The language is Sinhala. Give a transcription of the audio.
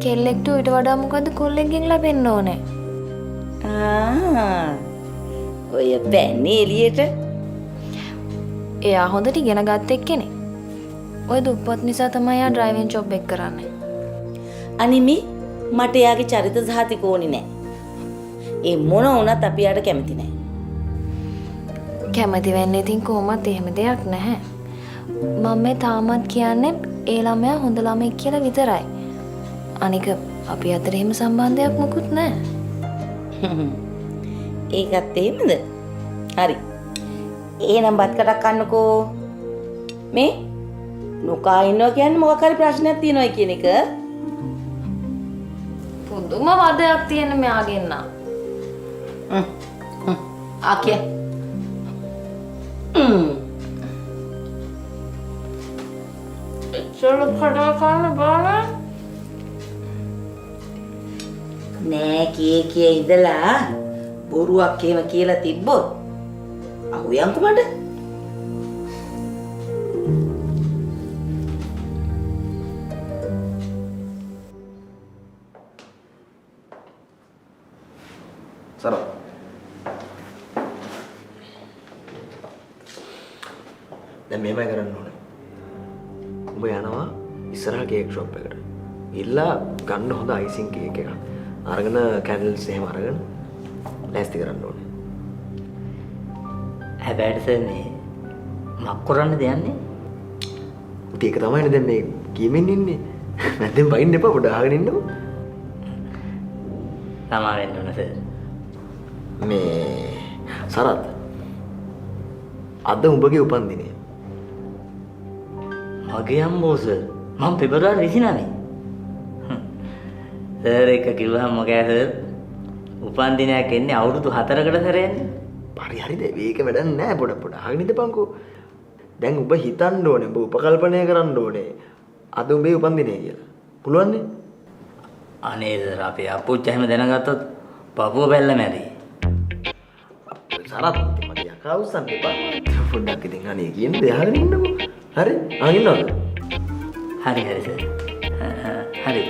කෙල්ලෙක්ට ඊට වඩා මොකද කොල්ලෙක්ගෙන් ලැබෙන්න ඕනේ? ඔය බෑනේ එළියට. එයා හොඳට ඉගෙන ගත්ත එක්කෙනෙක්. ඔය දුප්පත් නිසා තමයි එයා ඩ්‍රයිවිං ජොබ් එක කරන්නේ. අනිමි මට එයාගේ චරිත සහතික ඕනේ නෑ. ඒ මොන වුණත් අපි යාට කැමති නෑ. කැමති වෙන්නේ ඉතින් කොහොමත් එහෙම දෙයක් නැහැ. මම මේ තාමත් කියන්නේ ඒ ළමයා හොඳ ළමෙක් කියලා විතරයි. අනික අපි අතර එහෙම සම්බන්ධයක් මොකුත් නැහැ. ඒකත් එහෙමද? හරි. එහෙනම් බත් කටක් කන්නකෝ. මේ නොකා ඉන්නවා කියන්නේ මොකක් හරි ප්‍රශ්නයක් තියෙනවයි කියන එක. පුදුම වදයක් තියෙන මෙයාගෙන් නම්. ආකිය. චලෝ කඩා කන්න බෑ. නෑ කියේ ඉඳලා බොරුවක් එහෙම කියලා තිබ්බොත් අහුයන්කෝ මට. සර් දැන් මේමයි කරන්න ඕනේ. උඹ යනවා ඉස්සරහ කේක් ෂොප් එකට. ඉල්ලා ගන්න හොඳ අයිසිං කේක් එකක්. අරගෙන කැන්ඩල්ස් එහෙම අරගෙන ලෑස්ති කරන්න ඕනේ. හැබැයි සර් මේ මක් කරන්නද යන්නේ? උටි එක තමයිනේ දැන් මේ කීමෙන් ඉන්නේ. නැත්නම් බයින්න එපා පොඩ අහගෙන ඉන්නකෝ. තමා වෙන්න ඕන සර්. මේ සරත් අද උඹගේ උපන්දිනය. මගේ අම්මෝ සර් මම පෙබරවාරි 29. සර් එක කිව්වහම මොකෑ සර් උපන්දිනයක් එන්නේ අවුරුදු 4කට සැරයන්නේ. හරි හරිද මේක වැඩක් නෑ පොඩ අහගෙන ඉඳපන්කෝ. දැන් උඹ හිතන්න ඕනේ උඹ උපකල්පනය කරන්න ඕනේ අද උඹේ උපන්දිනය කියලා. පුළුවන් නේ? අනේ සර් අපේ අප්පුච්චා එහෙම දැනගත්තොත් පපුව බැල්ල මැරි. සරත් මට යකා උස්සන්න එපා. පොඩ්ඩක් ඉතින් අනේ කියන්නේ දේ අහගෙන ඉන්නකෝ. හරි? අහගෙන ඉන්නවද? හරි සර්. හරි.